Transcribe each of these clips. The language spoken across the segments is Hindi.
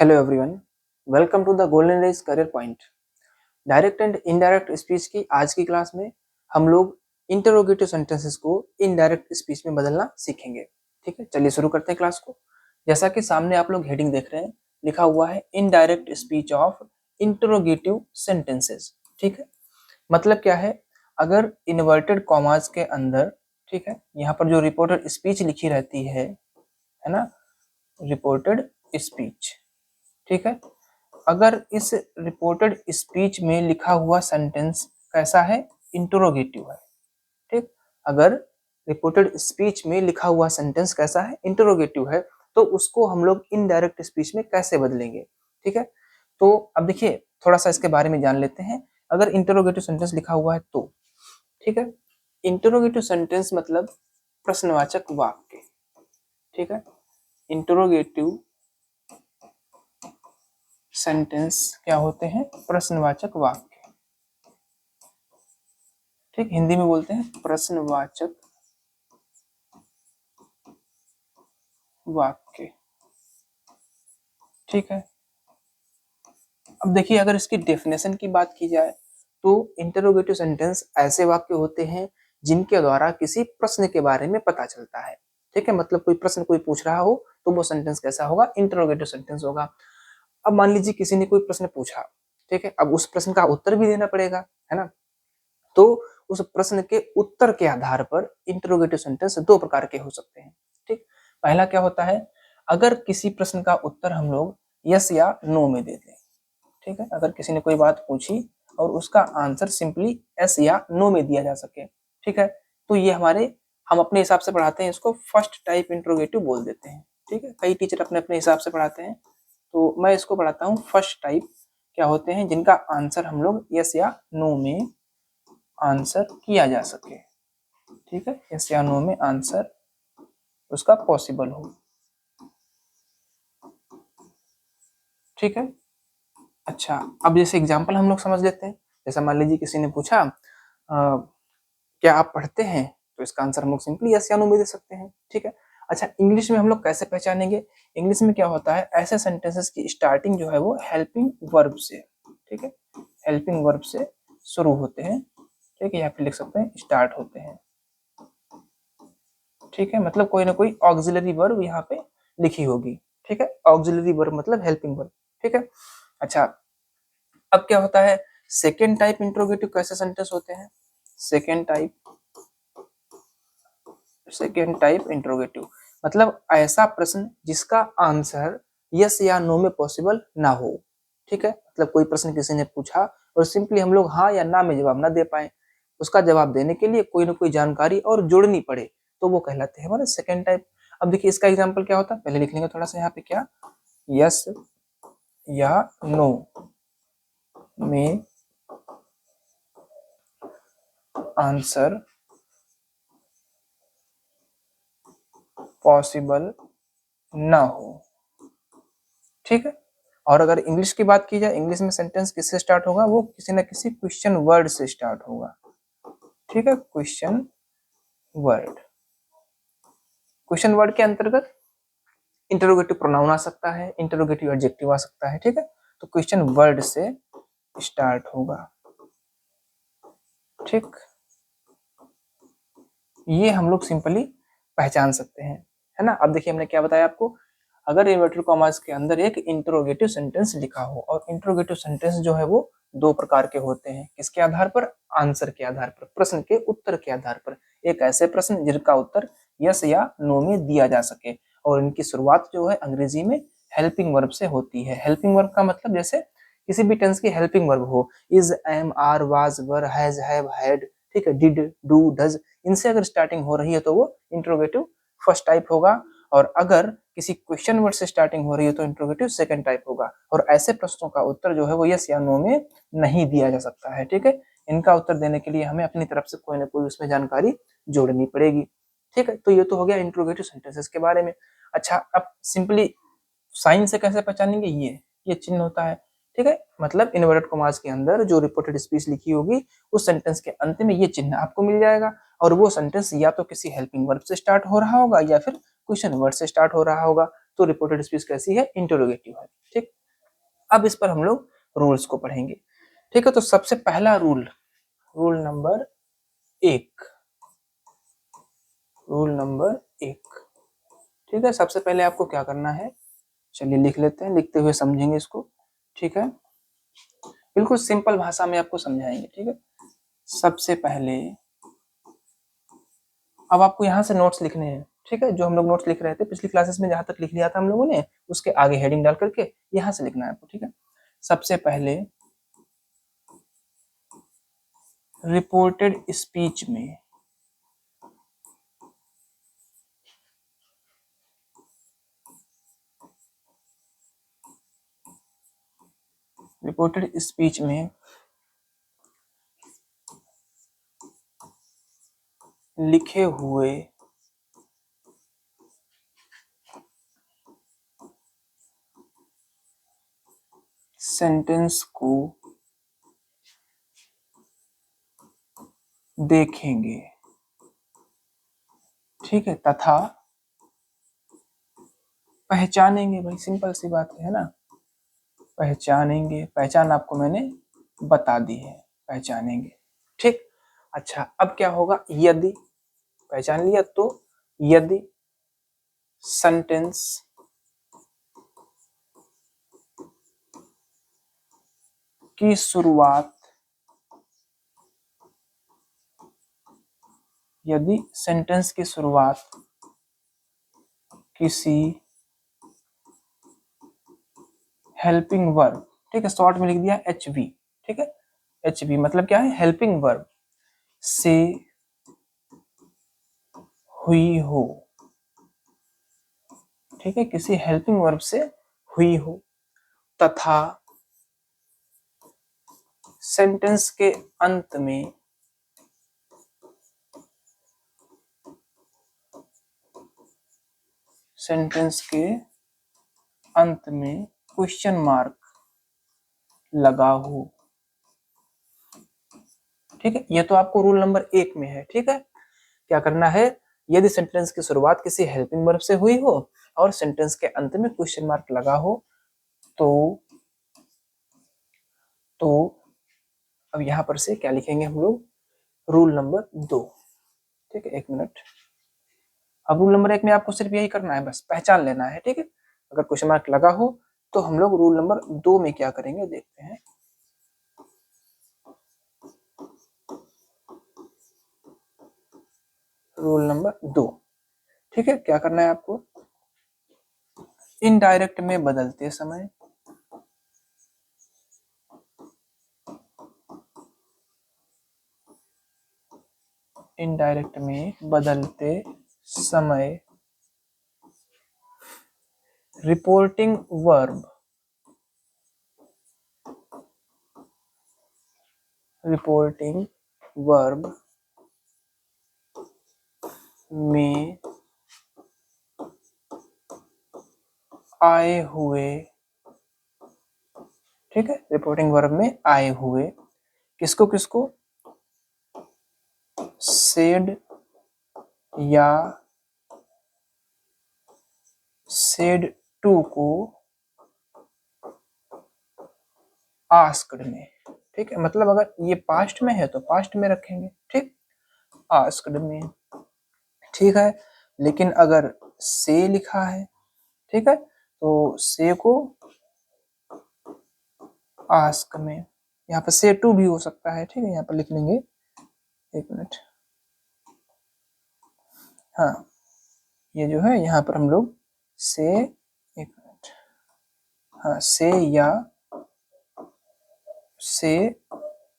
Hello everyone, welcome to the golden race career point. Direct and indirect speech की आज की क्लास में हम लोग इंटरोगेटिव सेंटेंसेस को इनडायरेक्ट स्पीच में बदलना सीखेंगे। ठीक है, चलिए शुरू करते हैं क्लास को। जैसा कि सामने आप लोग हेडिंग देख रहे हैं, लिखा हुआ है indirect speech of interrogative sentences. ठीक है, मतलब क्या है, अगर इन्वर्टेड कॉमास के अंदर, ठीक है, यहाँ पर जो रिपोर्टेड स्पीच लिखी रहती है ना, रिपोर्टेड स्पीच, ठीक है, अगर इस रिपोर्टेड स्पीच में लिखा हुआ सेंटेंस कैसा है, इंटरोगेटिव है। ठीक, अगर रिपोर्टेड स्पीच में लिखा हुआ सेंटेंस कैसा है, इंटरोगेटिव है, तो उसको हम लोग इनडायरेक्ट स्पीच में कैसे बदलेंगे। ठीक है, तो अब देखिए थोड़ा सा इसके बारे में जान लेते हैं। अगर इंटरोगेटिव सेंटेंस लिखा हुआ है तो, ठीक है, इंटरोगेटिव सेंटेंस मतलब प्रश्नवाचक वाक्य। ठीक है, इंटरोगेटिव सेंटेंस क्या होते हैं, प्रश्नवाचक वाक्य। ठीक, हिंदी में बोलते हैं प्रश्नवाचक वाक्य। ठीक है, अब देखिए अगर इसकी डेफिनेशन की बात की जाए तो इंटरोगेटिव सेंटेंस ऐसे वाक्य होते हैं जिनके द्वारा किसी प्रश्न के बारे में पता चलता है। ठीक है, मतलब कोई प्रश्न कोई पूछ रहा हो तो वो सेंटेंस कैसा होगा, इंटरोगेटिव सेंटेंस होगा। अब मान लीजिए किसी ने कोई प्रश्न पूछा, ठीक है, अब उस प्रश्न का उत्तर भी देना पड़ेगा, है ना, तो उस प्रश्न के उत्तर के आधार पर इंटरोगेटिव सेंटेंस दो प्रकार के हो सकते हैं। ठीक, पहला क्या होता है, अगर किसी प्रश्न का उत्तर हम लोग यस या नो में दे दें। ठीक है, अगर किसी ने कोई बात पूछी और उसका आंसर सिंपली यस या नो में दिया जा सके, ठीक है, तो ये हम अपने हिसाब से पढ़ाते हैं, इसको फर्स्ट टाइप इंटरोगेटिव बोल देते हैं। ठीक है, कई टीचर अपने अपने हिसाब से पढ़ाते हैं, तो मैं इसको पढ़ाता हूँ फर्स्ट टाइप। क्या होते हैं, जिनका आंसर हम लोग यस या नो में आंसर किया जा सके। ठीक है, यस या नो में आंसर उसका पॉसिबल हो। ठीक है, अच्छा, अब जैसे एग्जांपल हम लोग समझ लेते हैं। जैसा मान लीजिए किसी ने पूछा क्या आप पढ़ते हैं, तो इसका आंसर हम लोग सिंपली यस या नो में दे सकते हैं। ठीक है, अच्छा, इंग्लिश में हम लोग कैसे पहचानेंगे, इंग्लिश में क्या होता है, ऐसे सेंटेंसेस की स्टार्टिंग जो है वो हेल्पिंग वर्ब से, ठीक है, हेल्पिंग वर्ब से शुरू होते हैं। ठीक है, यहाँ पे लिख सकते हैं स्टार्ट होते हैं। ठीक है, मतलब कोई ना कोई ऑक्सिलरी वर्ब यहाँ पे लिखी होगी। ठीक है, ऑक्सिलरी वर्ब मतलब हेल्पिंग वर्ब। ठीक है, अच्छा, अब क्या होता है, सेकेंड टाइप इंट्रोगेटिव कैसे सेंटेंस होते हैं, सेकेंड टाइप इंट्रोगेटिव मतलब ऐसा प्रश्न जिसका आंसर यस या नो में पॉसिबल ना हो। ठीक है, मतलब कोई प्रश्न किसी ने पूछा और सिंपली हम लोग हाँ या ना में जवाब ना दे पाए, उसका जवाब देने के लिए कोई ना कोई जानकारी और जोड़नी पड़े, तो वो कहलाते हैं हमारे सेकेंड टाइप। अब देखिए इसका एग्जाम्पल क्या होता है, पहले लिख लेंगे थोड़ा सा यहाँ पे, क्या यस या नो में आंसर पॉसिबल ना हो। ठीक है, और अगर इंग्लिश की बात की जाए, इंग्लिश में सेंटेंस किससे स्टार्ट होगा, वो किसी न किसी क्वेश्चन वर्ड से स्टार्ट होगा। ठीक है, क्वेश्चन वर्ड, क्वेश्चन वर्ड के अंतर्गत इंटरोगेटिव प्रोनाउन आ सकता है, इंटरोगेटिव एडजेक्टिव आ सकता है। ठीक है, तो क्वेश्चन वर्ड से स्टार्ट होगा। ठीक, ये हम लोग सिंपली पहचान सकते हैं, है ना। अब देखिए हमने क्या बताया आपको, अगर इन्वर्टेड कॉमास के अंदर एक इंटरोगेटिव सेंटेंस लिखा हो, और इंटरोगेटिव सेंटेंस जो है वो दो प्रकार के होते हैं, किसके आधार पर, आंसर के आधार पर, प्रश्न के उत्तर के आधार पर। एक ऐसे प्रश्न जिनका उत्तर यस या नो में दिया जा सके, और इनकी शुरुआत जो है अंग्रेजी में हेल्पिंग वर्ब से होती है। हेल्पिंग वर्ब का मतलब जैसे किसी भी टेंस की हेल्पिंग वर्ब हो, is, am, are, was, were, has, have, had, ठीक है, डिड, डू, डज, इनसे अगर स्टार्टिंग हो रही है तो वो इंट्रोगेटिव फर्स्ट टाइप होगा, और अगर किसी क्वेश्चन वर्ड से स्टार्टिंग हो रही है तो इंट्रोगेटिव सेकंड टाइप होगा। और ऐसे प्रश्नों का उत्तर जो है वो यस या नो में नहीं दिया जा सकता है। ठीक है, इनका उत्तर देने के लिए हमें अपनी तरफ से कोई ना कोई उसमें जानकारी जोड़नी पड़ेगी। ठीक है, तो ये तो हो गया इंट्रोगेटिव सेंटेंसेस के बारे में। अच्छा, अब सिंपली साइन से कैसे पहचानेंगे, ये चिन्ह होता है। ठीक है, मतलब इन्वर्टेड कॉमास के अंदर जो रिपोर्टेड स्पीच लिखी होगी उस सेंटेंस के अंत में ये चिन्ह आपको मिल जाएगा, और वो सेंटेंस या तो किसी हेल्पिंग वर्ब से स्टार्ट हो रहा होगा या फिर क्वेश्चन वर्ड से स्टार्ट हो रहा होगा। तो रिपोर्टेड स्पीच कैसी है, इंटरोगेटिव है। ठीक, अब इस पर हम लोग रूल्स को पढ़ेंगे। ठीक है, तो सबसे पहला rule, rule number 1, rule number 1। ठीक है, सबसे पहले आपको क्या करना है, चलिए लिख लेते हैं, लिखते हुए समझेंगे इसको। ठीक है, बिल्कुल सिंपल भाषा में आपको समझाएंगे। ठीक है, सबसे पहले अब आपको यहाँ से नोट्स लिखने हैं। ठीक है, जो हम लोग नोट्स लिख रहे थे पिछली क्लासेस में, जहां तक लिख लिया था हम लोगों ने, उसके आगे हेडिंग डाल करके यहाँ से लिखना है आपको। ठीक है, सबसे पहले रिपोर्टेड स्पीच में रिपोर्टेड स्पीच में लिखे हुए सेंटेंस को देखेंगे। ठीक है, तथा पहचानेंगे। भाई सिंपल सी बात है ना, पहचानेंगे। पहचान आपको मैंने बता दी है, पहचानेंगे। ठीक, अच्छा अब क्या होगा, यदि पहचान लिया तो यदि सेंटेंस की शुरुआत, यदि सेंटेंस की शुरुआत किसी हेल्पिंग वर्ब, ठीक है, शॉर्ट में लिख दिया HV। ठीक है, HV मतलब क्या है, हेल्पिंग वर्ब से हुई हो। ठीक है, किसी हेल्पिंग वर्ब से हुई हो, तथा सेंटेंस के अंत में सेंटेंस के अंत में क्वेश्चन मार्क लगा हो। ठीक है, ये तो आपको रूल नंबर 1 में है। ठीक है, क्या करना है, यदि सेंटेंस की शुरुआत किसी हेल्पिंग वर्ब से हुई हो और सेंटेंस के अंत में क्वेश्चन मार्क लगा हो, तो अब यहां पर से क्या लिखेंगे हम लोग, रूल नंबर 2। ठीक है, 1 मिनट। अब रूल नंबर 1 में आपको सिर्फ यही करना है, बस पहचान लेना है। ठीक है, अगर क्वेश्चन मार्क लगा हो तो हम लोग रूल नंबर 2 में क्या करेंगे देखते हैं। रूल नंबर 2, ठीक है, क्या करना है आपको, इनडायरेक्ट में बदलते समय इनडायरेक्ट में बदलते समय रिपोर्टिंग वर्ब में आए हुए, ठीक है, रिपोर्टिंग वर्ब में आए हुए किसको किसको, सेड या सेड टू को आस्क्ड में। ठीक है, मतलब अगर ये पास्ट में है तो पास्ट में रखेंगे। ठीक, आस्क्ड में। ठीक है, लेकिन अगर से लिखा है, ठीक है, तो से को आस्क में, यहाँ पर से टू भी हो सकता है। ठीक है, यहाँ पर लिख लेंगे, 1 मिनट। हाँ, ये जो है यहाँ पर हम लोग से, 1 मिनट, हाँ, से या से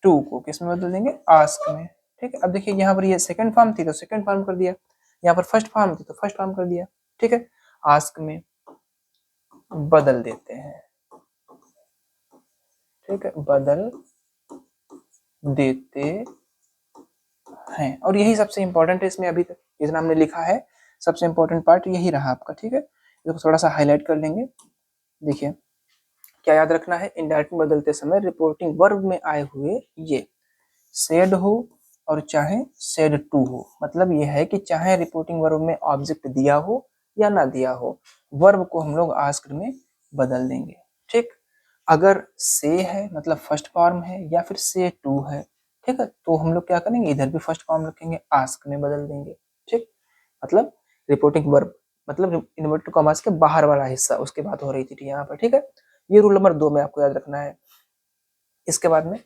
टू को किस में बदल देंगे, आस्क में। ठीक है, अब देखिए यहाँ पर ये सेकंड फॉर्म थी तो सेकंड फॉर्म कर दिया, यहाँ पर फर्स्ट फॉर्म थी तो फर्स्ट फॉर्म कर दिया। ठीक है, आस्क में बदल देते हैं। ठीक है, बदल देते हैं, और यही सबसे इंपॉर्टेंट है इसमें। अभी तक जितना हमने लिखा है सबसे इंपॉर्टेंट पार्ट यही रहा आपका। ठीक है, इसको थोड़ा सा हाईलाइट कर लेंगे। देखिए क्या याद रखना है, इनडायरेक्ट में बदलते समय रिपोर्टिंग वर्ब में आए हुए ये सेड हो और चाहे सेड टू हो, मतलब ये है कि चाहे रिपोर्टिंग वर्ब में ऑब्जेक्ट दिया हो या ना दिया हो, वर्ब को हम लोग आस्क्ड में बदल देंगे। ठीक, अगर से है मतलब फर्स्ट फॉर्म है या फिर से टू है, ठीक है, तो हम लोग क्या करेंगे, इधर भी फर्स्ट फॉर्म रखेंगे, आस्क में बदल देंगे। ठीक, मतलब रिपोर्टिंग वर्ब मतलब इन्वर्टेड कॉमास के बाहर वाला हिस्सा, उसकी बात हो रही थी यहाँ पर। ठीक है, ये रूल नंबर 2 में आपको याद रखना है। इसके बाद में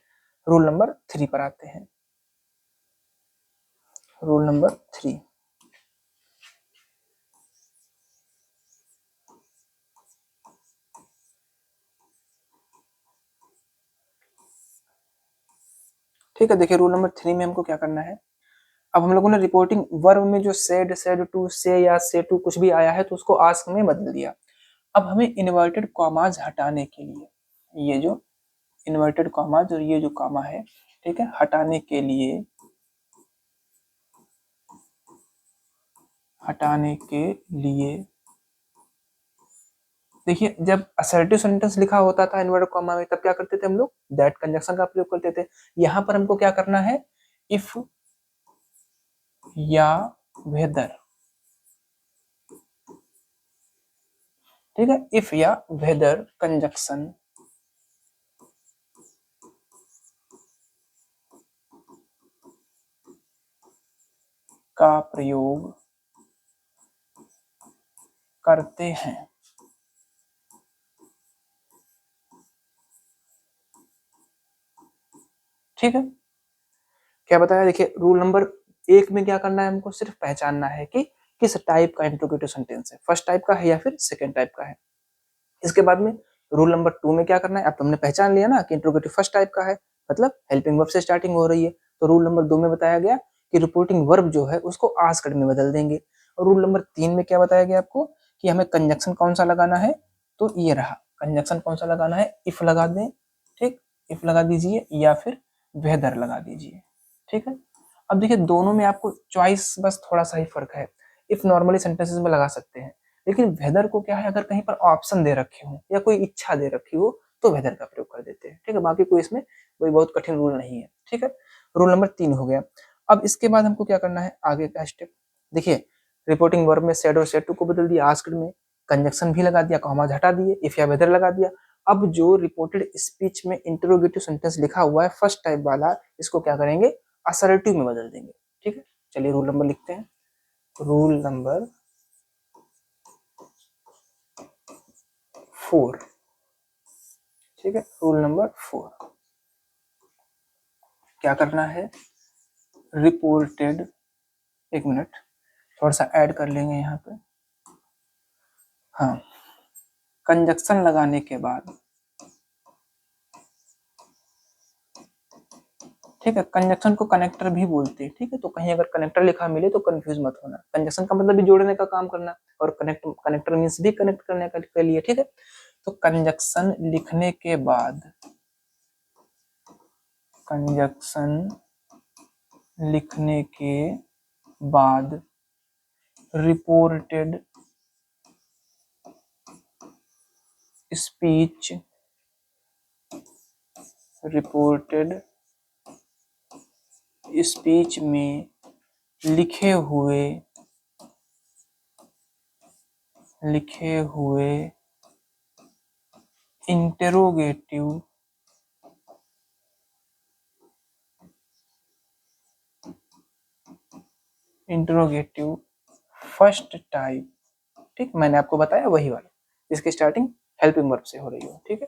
रूल नंबर 3 पर आते हैं। रूल नंबर 3, ठीक है, देखिए रूल नंबर 3 में हमको क्या करना है। अब हम लोगों ने रिपोर्टिंग वर्ब में जो सेड, सेड टू, से या से टू कुछ भी आया है तो उसको आस्क में बदल दिया। अब हमें इन्वर्टेड कॉमाज हटाने के लिए, ये जो इन्वर्टेड कॉमाज और ये जो कॉमा है, ठीक है, हटाने के लिए देखिए जब असर्टिव सेंटेंस लिखा होता था इन्वर्टेड कॉमा में, तब क्या करते थे हम लोग, दैट कंजंक्शन का प्रयोग करते थे। यहाँ पर हमको क्या करना है, इफ या वेदर, ठीक है, इफ या वेदर कंजंक्शन का प्रयोग करते हैं। ठीक है, क्या बताया, देखिए रूल नंबर 1 में क्या करना है, हमको सिर्फ पहचानना है कि किस टाइप का इंट्रोगेटिव सेंटेंस है, फर्स्ट टाइप का है या फिर सेकंड टाइप का है। इसके बाद में रूल नंबर 2 में क्या करना है, अब तुमने पहचान लिया ना कि इंट्रोगेटिव फर्स्ट टाइप का है, मतलब हेल्पिंग वर्ब से स्टार्टिंग हो रही है, तो रूल नंबर 2 में बताया गया कि रिपोर्टिंग वर्ब जो है उसको आस्क्ड में बदल देंगे। और रूल नंबर 3 में क्या बताया गया आपको कि हमें कंजक्शन कौन सा लगाना है, तो ये रहा कंजक्शन कौन सा लगाना है, इफ लगा दें, ठीक, इफ लगा दीजिए या फिर वेदर लगा दीजिए। ठीक है, अब देखिए दोनों में आपको चॉइस बस थोड़ा सा ही फर्क है। इफ नॉर्मली सेंटेंसेस में लगा सकते हैं, लेकिन वेदर को क्या है, अगर कहीं पर ऑप्शन दे रखे हो या कोई इच्छा दे रखी हो तो वेदर का प्रयोग कर देते हैं। ठीक है, बाकी कोई इसमें कोई बहुत कठिन रूल नहीं है। ठीक है, रूल नंबर 3 हो गया। अब इसके बाद हमको क्या करना है, आगे का स्टेप देखिए, रिपोर्टिंग वर्ब में सेड और सेड टू को बदल दिया, आस्क्ड में कंजक्शन भी लगा दिया, कॉमा हटा दिए, इफ या वेदर लगा दिया। अब जो रिपोर्टेड स्पीच में इंटरोगेटिव सेंटेंस लिखा हुआ है फर्स्ट टाइप वाला, इसको क्या करेंगे, असर्टिव में बदल देंगे। ठीक है, चलिए रूल नंबर लिखते हैं। रूल नंबर 4, ठीक है, रूल नंबर 4 क्या करना है, रिपोर्टेड, एक मिनट थोड़ा सा ऐड कर लेंगे यहाँ पे, हाँ, कंजक्शन लगाने के बाद, ठीक है, कंजक्शन को कनेक्टर भी बोलते हैं। ठीक है, तो कहीं अगर कनेक्टर लिखा मिले तो कंफ्यूज मत होना, कंजक्शन का मतलब भी जोड़ने का काम करना, और कनेक्टर मीन्स भी कनेक्ट करने के लिए। ठीक है, तो कंजक्शन लिखने के बाद, कंजक्शन लिखने के बाद रिपोर्टेड स्पीच, रिपोर्टेड स्पीच में लिखे हुए इंटेरोगेटिव फर्स्ट टाइप, ठीक, मैंने आपको बताया वही वाला जिसकी स्टार्टिंग हेल्पिंग वर्ब से हो रही हो। ठीक है,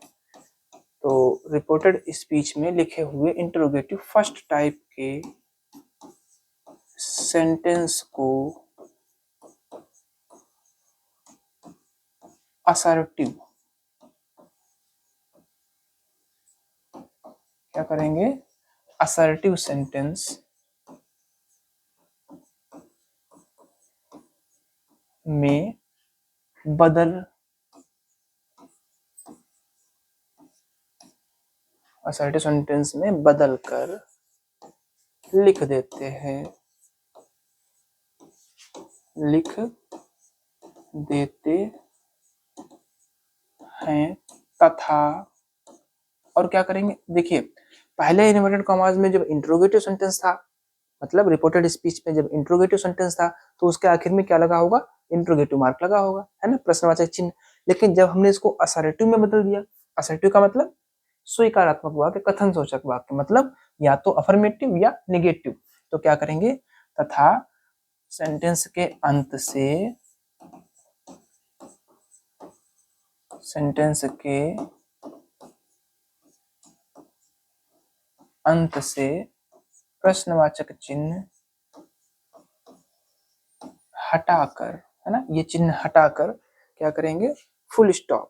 तो रिपोर्टेड स्पीच में लिखे हुए इंटरोगेटिव फर्स्ट टाइप के सेंटेंस को असर्टिव, क्या करेंगे, असर्टिव सेंटेंस में बदल, असर्टिव सेंटेंस में बदल कर लिख देते हैं, लिख देते हैं तथा, और क्या करेंगे, देखिए पहले इन्वर्टेड कॉमास में जब इंट्रोगेटिव सेंटेंस था, मतलब रिपोर्टेड स्पीच में जब इंट्रोगेटिव सेंटेंस था, तो उसके आखिर में क्या लगा होगा, इंट्रोगेटिव मार्क लगा होगा, है ना, प्रश्नवाचक चिन्ह। लेकिन जब हमने इसको असर्टिव में बदल दिया, असर्टिव का मतलब स्वीकारात्मक वाक्य, कथन सूचक वाक्य, मतलब या तो अफर्मेटिव या निगेटिव, तो क्या करेंगे, तथा सेंटेंस के अंत से, सेंटेंस के अंत से प्रश्नवाचक चिन्ह हटाकर, है ना, ये चिन्ह हटाकर क्या करेंगे, फुल स्टॉप,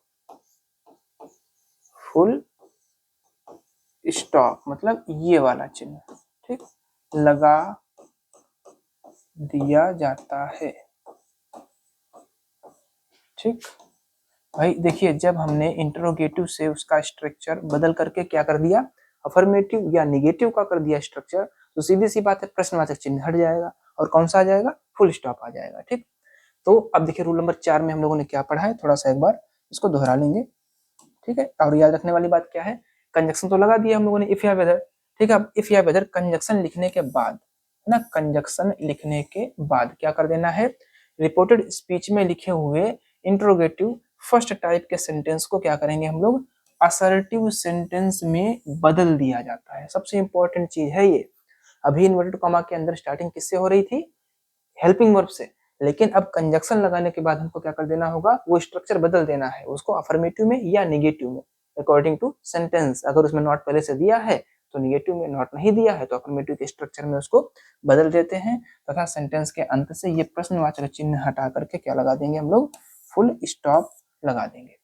फुल स्टॉप मतलब ये वाला चिन्ह, ठीक, लगा दिया जाता है। ठीक भाई, देखिए जब हमने इंटरोगेटिव से उसका स्ट्रक्चर बदल करके क्या कर दिया, अफर्मेटिव या निगेटिव का कर दिया स्ट्रक्चर, तो सीधी सी बात है प्रश्नवाचक चिन्ह हट जाएगा और कौन सा आ जाएगा, फुल स्टॉप आ जाएगा। ठीक, तो अब देखिए रूल नंबर 4 में हम लोगों ने क्या पढ़ा है, थोड़ा सा एक बार इसको दोहरा लेंगे। ठीक है, और याद रखने वाली बात क्या है, कंजक्शन तो लगा दिया हम लोगों ने, इफ या वेदर। ठीक है, अब इफ या वेदर कंजक्शन लिखने के बाद, है ना, कंजक्शन लिखने के बाद क्या कर देना है, रिपोर्टेड स्पीच में लिखे हुए इंट्रोगेटिव फर्स्ट टाइप के सेंटेंस को क्या करेंगे हम लोग, असर्टिव सेंटेंस में बदल दिया जाता है। सबसे इंपॉर्टेंट चीज है ये। अभी इन्वर्टेड कॉमा के अंदर स्टार्टिंग किससे हो रही थी, हेल्पिंग वर्ब से, लेकिन अब कंजक्शन लगाने के बाद हमको क्या कर देना होगा, वो स्ट्रक्चर बदल देना है, उसको अफर्मेटिव में या निगेटिव में, अकॉर्डिंग टू सेंटेंस। अगर उसमें नॉट पहले से दिया है तो निगेटिव में, नॉट नहीं दिया है तो अफर्मेटिव के स्ट्रक्चर में उसको बदल देते हैं, तथा सेंटेंस के अंत से ये प्रश्नवाचक चिन्ह हटा करके क्या लगा देंगे हम लोग, फुल स्टॉप लगा देंगे।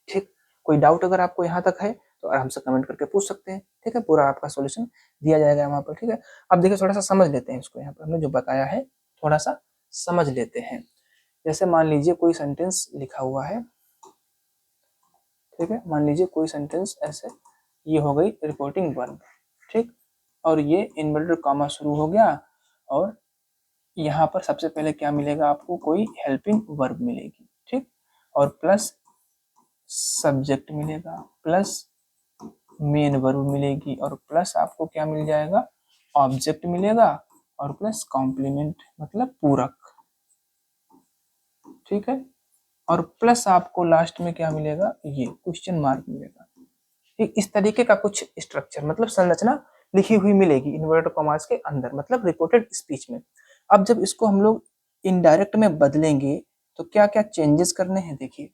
ठीक, कोई डाउट अगर आपको यहाँ तक है तो आराम से कमेंट करके पूछ सकते हैं। ठीक है, पूरा आपका सॉल्यूशन दिया जाएगा वहां पर। ठीक है, अब देखिए थोड़ा सा समझ लेते हैं इसको, यहाँ पर हमने जो बताया है थोड़ा सा समझ लेते हैं। जैसे मान लीजिए कोई सेंटेंस लिखा हुआ है, ठीक है, मान लीजिए कोई सेंटेंस ऐसे, ये हो गई रिपोर्टिंग वर्ब, ठीक, और ये इन्वर्टेड कॉमा शुरू हो गया, और यहाँ पर सबसे पहले क्या मिलेगा आपको, कोई हेल्पिंग वर्ब मिलेगी, ठीक, और प्लस सब्जेक्ट मिलेगा, प्लस मेन वर्ब मिलेगी, और प्लस आपको क्या मिल जाएगा, ऑब्जेक्ट मिलेगा, और प्लस कॉम्प्लीमेंट मतलब पूरक। ठीक है, और प्लस आपको लास्ट में क्या मिलेगा, ये क्वेश्चन मार्क मिलेगा। ठीक, इस तरीके का कुछ स्ट्रक्चर मतलब संरचना लिखी हुई मिलेगी इन्वर्टेड कॉमास के अंदर, मतलब रिपोर्टेड स्पीच में। अब जब इसको हम लोग इनडायरेक्ट में बदलेंगे तो क्या क्या चेंजेस करने हैं, देखिए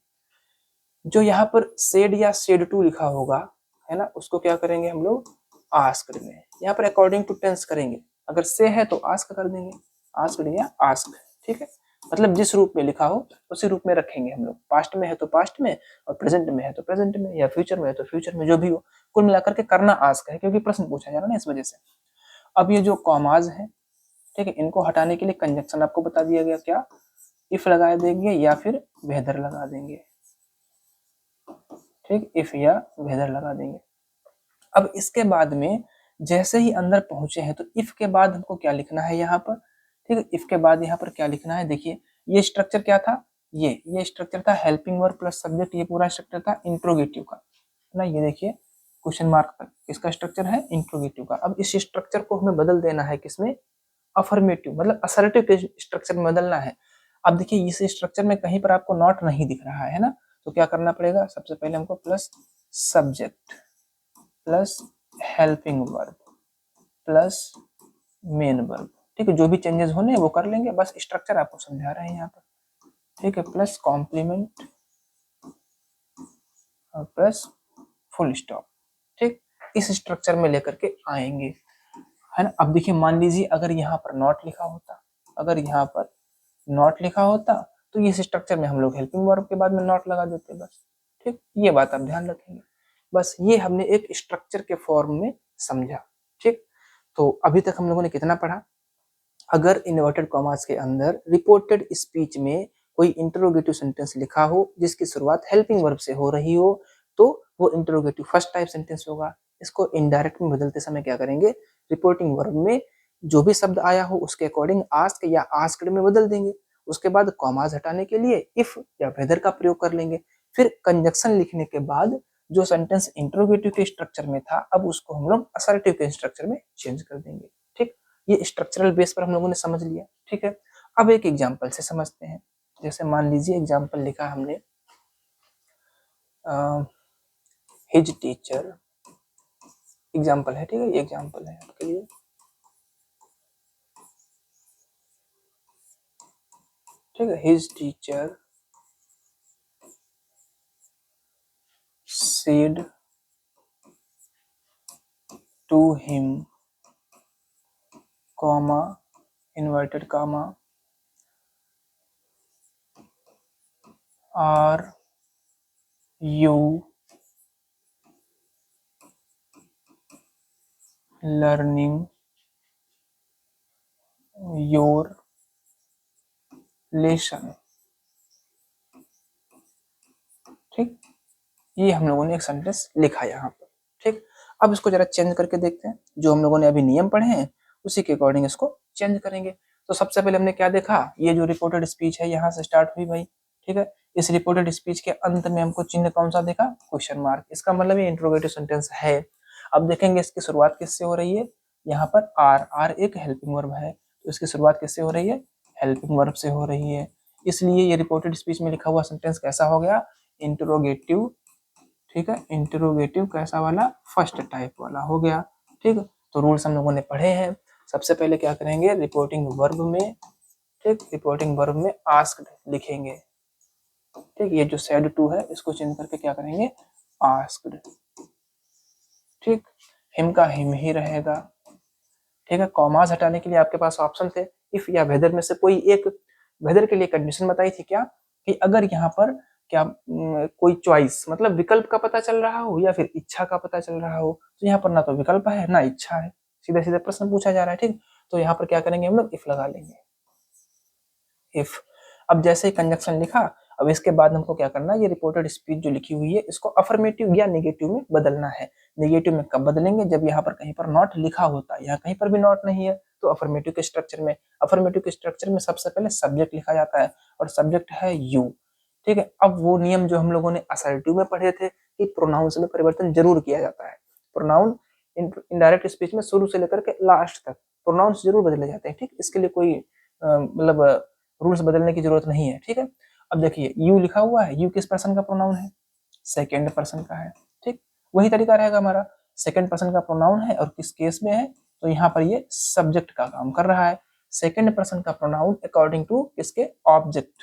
जो यहाँ पर सेड या सेड टू लिखा होगा, है ना, उसको क्या करेंगे हम लोग, आस्क्ड में, यहाँ पर अकॉर्डिंग टू टेंस करेंगे। अगर से है तो आस्क कर देंगे, आस्क्ड या आस्क। ठीक है, मतलब जिस रूप में लिखा हो उसी रूप में रखेंगे हम लोग, पास्ट में है तो पास्ट में, और प्रेजेंट में है तो प्रेजेंट में, या फ्यूचर में है तो फ्यूचर में, जो भी हो, कुल मिलाकर के करना आस्क है, क्योंकि प्रश्न पूछा जा रहा है ना, इस वजह से। अब ये जो कॉमाज है, ठीक है, इनको हटाने के लिए कंजक्शन आपको बता दिया गया, क्या, इफ लगा देंगे या फिर वेदर लगा देंगे। ठीक, इफ या वेदर लगा देंगे। अब इसके बाद में जैसे ही अंदर पहुंचे हैं तो इफ के बाद हमको क्या लिखना है यहाँ पर, ठीक है, इफ के बाद यहाँ पर क्या लिखना है, देखिए ये स्ट्रक्चर क्या था, ये स्ट्रक्चर था हेल्पिंग वर्ब प्लस सब्जेक्ट, ये पूरा स्ट्रक्चर था इंट्रोगेटिव का, है ना, ये देखिए क्वेश्चन मार्क तक इसका स्ट्रक्चर है इंट्रोगेटिव का। अब इस स्ट्रक्चर को हमें बदल देना है किसमें, अफर्मेटिव मतलब असर्टिव के स्ट्रक्चर में बदलना है। अब देखिए इस स्ट्रक्चर में कहीं पर आपको नॉट नहीं दिख रहा है ना, तो क्या करना पड़ेगा, सबसे पहले हमको plus subject plus helping verb plus main verb, ठीक है, जो भी चेंजेस होने वो कर लेंगे, बस स्ट्रक्चर आपको समझा रहे हैं यहाँ पर। ठीक है, प्लस कॉम्प्लीमेंट और प्लस फुल स्टॉप। ठीक, इस स्ट्रक्चर में लेकर के आएंगे, है ना। अब देखिए मान लीजिए अगर यहाँ पर नॉट लिखा होता, अगर यहाँ पर नॉट लिखा होता तो इस स्ट्रक्चर में हम लोग हेल्पिंग वर्ब के बाद में नॉट लगा देते बस। ठीक, ये बात आप ध्यान रखेंगे। बस ये हमने एक स्ट्रक्चर के फॉर्म में समझा। ठीक, तो अभी तक हम लोगों ने कितना पढ़ा, अगर इन्वर्टेड कॉमास के अंदर रिपोर्टेड स्पीच में कोई इंटरोगेटिव सेंटेंस लिखा हो जिसकी शुरुआत हेल्पिंग वर्ब से हो रही हो तो वो इंटरोगेटिव फर्स्ट टाइप सेंटेंस होगा। इसको इनडायरेक्ट में बदलते समय क्या करेंगे, रिपोर्टिंग वर्ब में जो भी शब्द आया हो उसके अकॉर्डिंग आस्क या आस्क्ड में बदल देंगे। उसके बाद कॉमास हटाने के लिए इफ या वेदर का प्रयोग कर लेंगे। फिर कंजक्शन लिखने के बाद जो सेंटेंस इंटरोगेटिव के स्ट्रक्चर में था अब उसको हम लोग असर्टिव के स्ट्रक्चर में चेंज कर देंगे। ठीक, ये स्ट्रक्चरल बेस पर हम लोगों ने समझ लिया। ठीक है, अब एक एग्जाम्पल से समझते हैं। जैसे मान लीजिए एग्जाम्पल लिखा हमने, हिज टीचर, एग्जाम्पल है, ठीक है, ये एग्जाम्पल है आपके लिए। ठीक है, his teacher said to him, comma, inverted comma, are you learning your lesson. ठीक, ये हम लोगों ने एक सेंटेंस लिखा यहाँ पर। ठीक, अब इसको जरा चेंज करके देखते हैं। जो हम लोगों ने अभी नियम पढ़े हैं उसी के अकॉर्डिंग इसको चेंज करेंगे। तो सबसे पहले हमने क्या देखा, ये जो रिपोर्टेड स्पीच है यहाँ से स्टार्ट हुई भाई। ठीक है, इस रिपोर्टेड स्पीच के अंत में हमको चिन्ह कौन सा देखा, क्वेश्चन मार्क। इसका मतलब ये इंट्रोगेटिव सेंटेंस है। अब देखेंगे इसकी शुरुआत किससे हो रही है, यहाँ पर आर एक हेल्पिंग वर्ब है, तो इसकी शुरुआत किससे हो रही है, हेल्पिंग वर्ब से हो रही है। इसलिए ये रिपोर्टेड स्पीच में लिखा हुआ सेंटेंस कैसा हो गया, इंट्रोगेटिव। ठीक है, इंटरोगेटिव कैसा वाला, फर्स्ट टाइप वाला हो गया। ठीक, तो रूल्स हम लोगों ने पढ़े हैं। सबसे पहले क्या करेंगे, रिपोर्टिंग वर्ब में, ठीक, रिपोर्टिंग वर्ब में आस्क्ड लिखेंगे। ठीक, ये जो सेड टू है इसको चेंज करके क्या करेंगे, आस्क्ड। ठीक, हिम का हिम ही रहेगा। ठीक है, कॉमास हटाने के लिए आपके पास ऑप्शन थे, इफ या वेदर में से कोई एक। वेदर के लिए कंडीशन बताई थी क्या, कि अगर यहाँ पर क्या कोई चॉइस मतलब विकल्प का पता चल रहा हो या फिर इच्छा का पता चल रहा हो, तो यहाँ पर ना तो विकल्प है ना इच्छा है, सीधे सीधे प्रश्न पूछा जा रहा है। ठीक, तो यहाँ पर क्या करेंगे हम लोग, इफ लगा लेंगे, इफ। अब जैसे ही कंजक्शन लिखा, अब इसके बाद हमको क्या करना है, ये रिपोर्टेड स्पीच जो लिखी हुई है इसको अफर्मेटिव या नेगेटिव में बदलना है। नेगेटिव में कब बदलेंगे, जब यहाँ पर कहीं पर नॉट लिखा होता है, यहाँ कहीं पर भी नॉट नहीं है, तो अफर्मेटिव के स्ट्रक्चर में, अफर्मेटिव के स्ट्रक्चर में सबसे पहले सब्जेक्ट लिखा जाता है, और सब्जेक्ट है यू। ठीक है, अब वो नियम जो हम लोगों ने असर्टिव में पढ़े थे कि प्रोनाउंस में परिवर्तन जरूर किया जाता है। प्रोनाउन इनडायरेक्ट स्पीच में शुरू से लेकर के लास्ट तक प्रोनाउंस जरूर बदले जाते हैं। ठीक, इसके लिए कोई मतलब रूल्स बदलने की जरूरत नहीं है। ठीक है, अब देखिए यू लिखा हुआ है, यू किस पर्सन का प्रोनाउन है, सेकेंड पर्सन का है। ठीक, वही तरीका रहेगा हमारा, सेकेंड पर्सन का प्रोनाउन है और किस केस में है, तो यहाँ पर ये सब्जेक्ट का काम कर रहा है। सेकेंड पर्सन का प्रोनाउन अकॉर्डिंग टू किसके, ऑब्जेक्ट।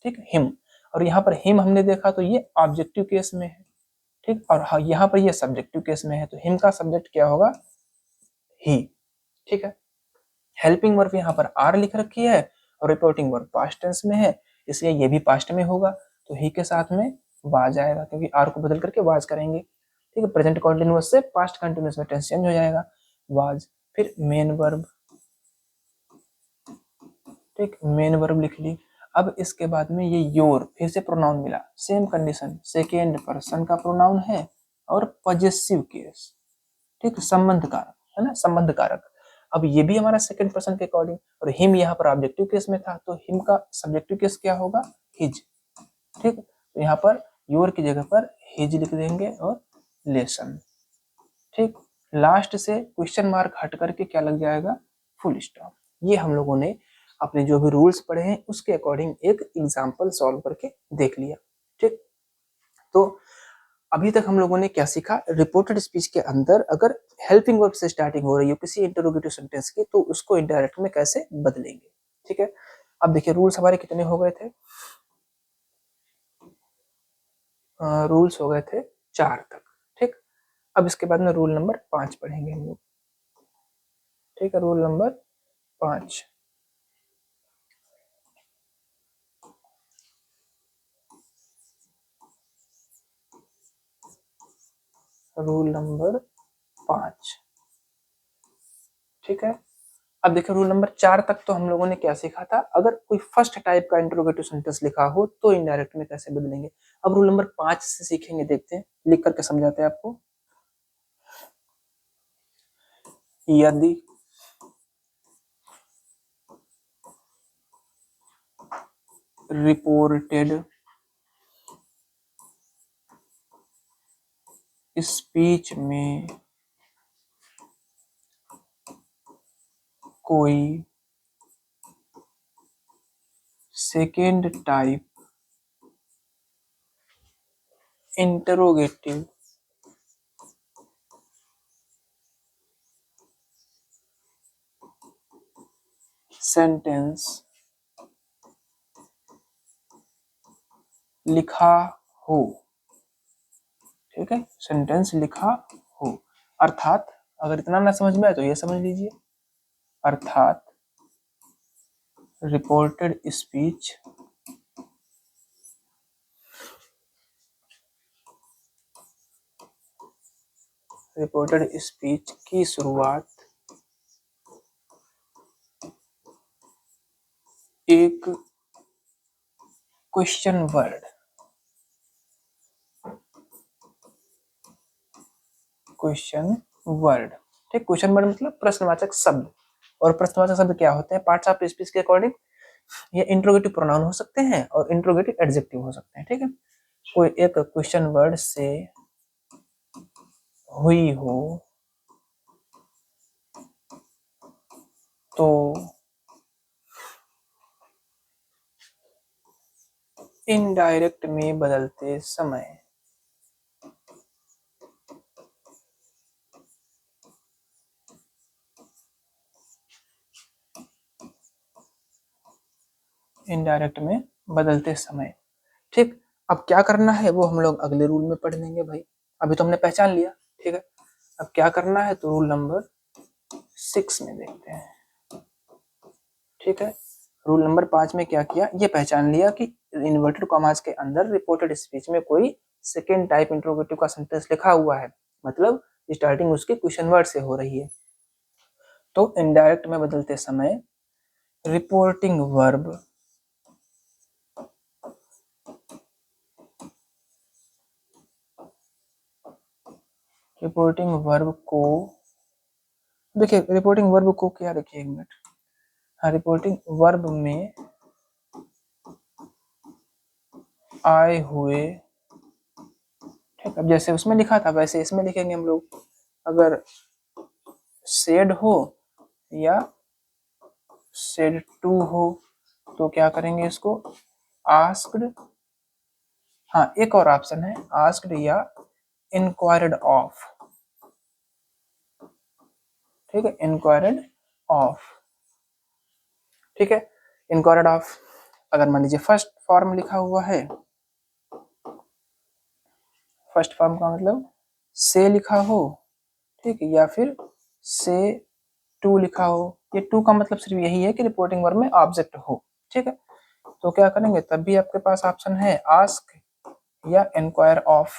ठीक, हिम, और यहाँ पर हिम हमने देखा तो ये ऑब्जेक्टिव केस में है। ठीक, और हाँ यहाँ पर ये सब्जेक्टिव केस में है, तो हिम का सब्जेक्ट क्या होगा, ही। ठीक है, हेल्पिंग वर्ब यहाँ पर आर लिख रखी है और रिपोर्टिंग वर्ब पास्ट टेंस में है, इसलिए ये भी पास्ट में होगा, तो ही के साथ में वाज आएगा, क्योंकि आर को बदल करके वाज करेंगे। ठीक है, प्रेजेंट कंटीन्यूअस से पास्ट कंटीन्यूअस में टेंस चेंज हो जाएगा, वाज। फिर मेन वर्ब, ठीक, मेन वर्ब लिख ली। अब इसके बाद में ये योर, फिर से प्रोनाउन मिला, सेम कंडीशन, सेकेंड पर्सन का प्रोनाउन है और पजेसिव केस। ठीक, संबंध कारक है ना, संबंध कारक। अब ये भी हमारा सेकंड पर्सन के अकॉर्डिंग, और हिम यहाँ पर ऑब्जेक्टिव केस में था, तो हिम का सब्जेक्टिव केस क्या होगा, हिज। ठीक, तो यहाँ पर योर की जगह पर हिज लिख देंगे और लेसन। ठीक, लास्ट से क्वेश्चन मार्क हट करके क्या लग जाएगा, फुल स्टॉप। ये हम लोगों ने अपने जो भी रूल्स पढ़े हैं उसके अकॉर्डिंग एक एग्जाम्पल सॉल्व करके देख लिया। ठीक, तो अभी तक हम लोगों ने क्या सीखा, रिपोर्टेड स्पीच के अंदर अगर हेल्पिंग वर्ब से स्टार्टिंग हो रही हो किसी इंटरोगेटिव सेंटेंस की, तो उसको इनडायरेक्ट में कैसे बदलेंगे। ठीक है, अब देखिए रूल्स हमारे कितने हो गए थे, रूल्स हो गए थे 4 तक। ठीक, अब इसके बाद में रूल नंबर 5 पढ़ेंगे हम लोग। ठीक है, रूल नंबर 5, रूल नंबर 5। ठीक है, अब देखिए रूल नंबर 4 तक तो हम लोगों ने क्या सीखा था, अगर कोई फर्स्ट टाइप का इंटरोगेटिव सेंटेंस लिखा हो तो इनडायरेक्ट में कैसे बदलेंगे। अब रूल नंबर 5 से सीखेंगे, देखते हैं, लिख करके समझाते हैं आपको। यदि रिपोर्टेड स्पीच में कोई सेकेंड टाइप इंटरोगेटिव सेंटेंस लिखा हो, ठीक है, सेंटेंस लिखा हो, अर्थात अगर इतना ना समझ में आए तो ये समझ लीजिए, अर्थात रिपोर्टेड स्पीच की शुरुआत एक क्वेश्चन वर्ड, ठीक, क्वेश्चन वर्ड मतलब प्रश्नवाचक शब्द, और प्रश्नवाचक शब्द क्या होते हैं, पार्ट्स ऑफ स्पीच के अकॉर्डिंग ये इंट्रोगेटिव प्रोनाउन हो सकते हैं और इंट्रोगेटिव एडजेक्टिव हो सकते हैं, ठीक है। कोई एक क्वेश्चन वर्ड से हुई हो तो इनडायरेक्ट में बदलते समय ठीक। अब क्या करना है वो हम लोग अगले रूल में पढ़ लेंगे भाई, अभी तो हमने पहचान लिया, ठीक है। अब क्या करना है तो रूल नंबर 6 में देखते हैं, ठीक है। रूल नंबर 5 में क्या किया, ये पहचान लिया कि इन्वर्टेड कॉमास के अंदर रिपोर्टेड स्पीच में कोई सेकेंड टाइप इंट्रोगेटिव का सेंटेंस लिखा हुआ है, मतलब स्टार्टिंग उसके क्वेश्चन वर्ड से हो रही है, तो इनडायरेक्ट में बदलते समय रिपोर्टिंग वर्ब को, देखिए रिपोर्टिंग वर्ब को क्या रखिए, एक मिनट, हाँ, रिपोर्टिंग वर्ब में आए हुए, ठीक, अब जैसे उसमें लिखा था वैसे इसमें लिखेंगे हम लोग, अगर सेड हो या सेड टू हो तो क्या करेंगे इसको, आस्क्ड, हाँ एक और ऑप्शन है आस्क्ड या इंक्वायर्ड ऑफ, ठीक है, इंक्वायर्ड ऑफ, ठीक है, इंक्वायर्ड ऑफ। अगर मान लीजिए फर्स्ट फॉर्म लिखा हुआ है, फर्स्ट फॉर्म का मतलब से लिखा हो, ठीक है, या फिर से टू लिखा हो, ये टू का मतलब सिर्फ यही है कि रिपोर्टिंग वर्ब में ऑब्जेक्ट हो, ठीक है, तो क्या करेंगे, तब भी आपके पास ऑप्शन है आस्क या इंक्वायर ऑफ,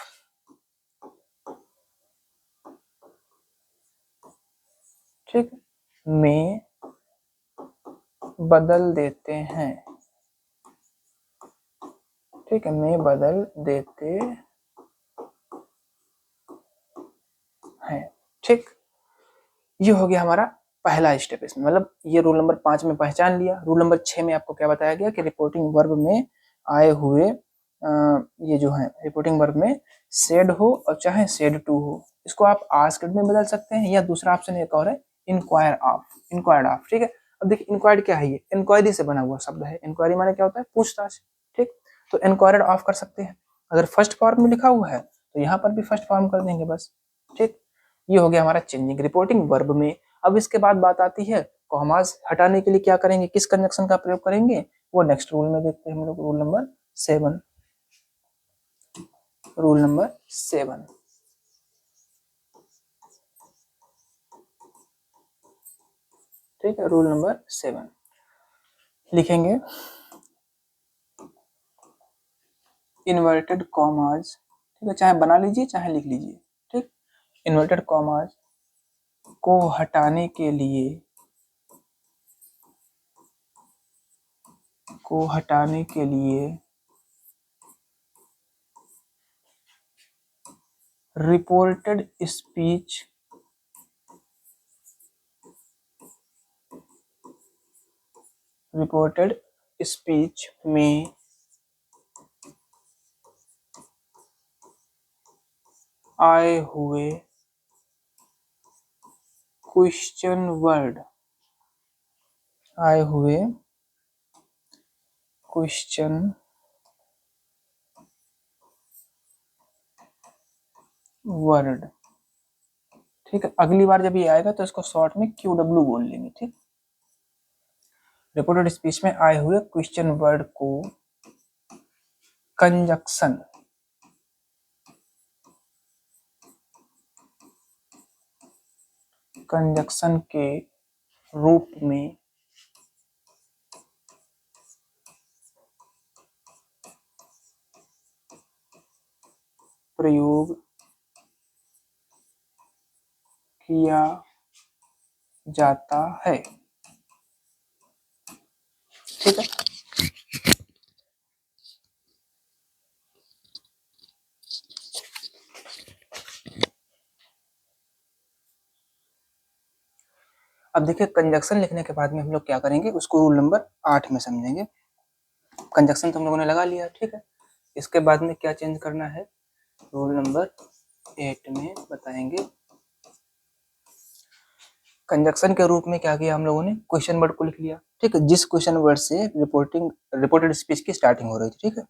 ठीक, में बदल देते हैं, ठीक है, में बदल देते हैं, ठीक। ये हो गया हमारा पहला स्टेप इसमें, मतलब ये रूल नंबर 5 में पहचान लिया। रूल नंबर 6 में आपको क्या बताया गया कि रिपोर्टिंग वर्ब में आए हुए ये जो है रिपोर्टिंग वर्ब में सेड हो और चाहे सेड टू हो, इसको आप आस्क्ड में बदल सकते हैं, या दूसरा ऑप्शन एक और है इंक्वायर्ड ऑफ, ठीक है। अब देखिए इंक्वायर्ड क्या है, ये इंक्वायरी से बना हुआ शब्द है, इंक्वायरी माने क्या होता है, पूछताछ, ठीक, तो इंक्वायर्ड ऑफ कर सकते हैं। अगर फर्स्ट फॉर्म में लिखा हुआ है तो यहाँ पर भी फर्स्ट फॉर्म कर देंगे बस, ठीक। ये हो गया हमारा चेंजिंग रिपोर्टिंग वर्ब में। अब इसके बाद बात आती है कॉमास हटाने के लिए क्या करेंगे, किस कंजक्शन का प्रयोग करेंगे, वो नेक्स्ट रूल में देखते हैं हम लोग, रूल नंबर 7, रूल नंबर 7, ठीक है, रूल नंबर 7 लिखेंगे, इन्वर्टेड कॉमास, ठीक है, चाहे बना लीजिए चाहे लिख लीजिए, ठीक, इन्वर्टेड कॉमास को हटाने के लिए, रिपोर्टेड स्पीच में आए हुए क्वेश्चन क्वेश्चन वर्ड। ठीक है, अगली बार जब ये आएगा तो इसको शॉर्ट में QW बोल लेंगे। ठीक, रिपोर्टेड स्पीच में आए हुए क्वेश्चन वर्ड को कंजक्शन के रूप में प्रयोग किया जाता है। ठीक है, अब देखिए कंजक्शन लिखने के बाद में हम लोग क्या करेंगे, उसको रूल नंबर 8 में समझेंगे। कंजक्शन तो हम लोगों ने लगा लिया। ठीक है, इसके बाद में क्या चेंज करना है, रूल नंबर 8 में बताएंगे। कंजक्शन के रूप में क्या किया हम लोगों ने, क्वेश्चन वर्ड को लिख लिया। ठीक है, जिस क्वेश्चन वर्ड से रिपोर्टेड स्पीच की स्टार्टिंग हो रही थी। ठीक है,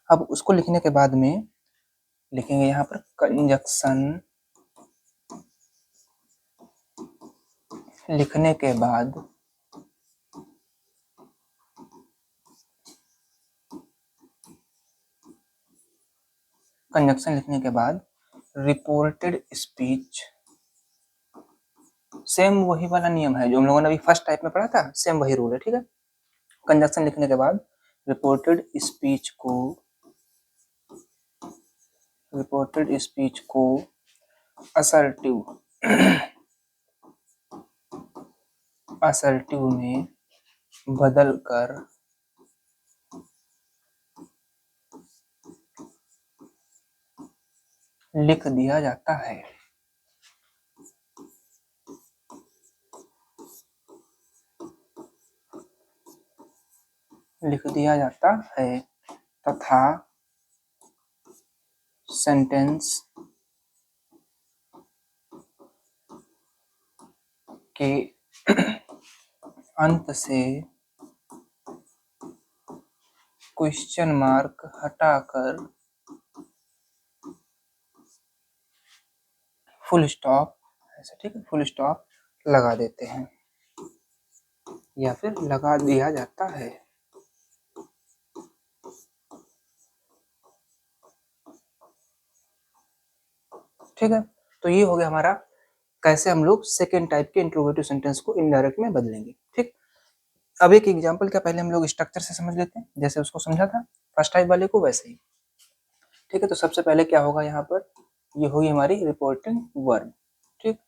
अब उसको लिखने के बाद में लिखेंगे यहाँ पर कंजक्शन लिखने के बाद रिपोर्टेड स्पीच, सेम वही वाला नियम है जो हम लोगों ने अभी फर्स्ट टाइप में पढ़ा था, सेम वही रूल है। ठीक है, कंजक्शन लिखने के बाद रिपोर्टेड स्पीच को असर्टिव में बदलकर लिख दिया जाता है। तथा सेंटेंस के अंत से क्वेश्चन मार्क हटाकर फुल स्टॉप, ऐसा। ठीक है, फुल स्टॉप लगा देते हैं या फिर लगा दिया जाता है। ठीक है, तो ये हो गया हमारा कैसे हम लोग सेकेंड टाइप के इंट्रोगेटिव सेंटेंस को इनडायरेक्ट में बदलेंगे। ठीक, अब एक एग्जांपल का पहले हम लोग स्ट्रक्चर से समझ लेते हैं, जैसे उसको समझा था फर्स्ट टाइप वाले को वैसे ही। ठीक है, तो सबसे पहले क्या होगा, यहाँ पर ये होगी हमारी रिपोर्टिंग वर्ड। ठीक,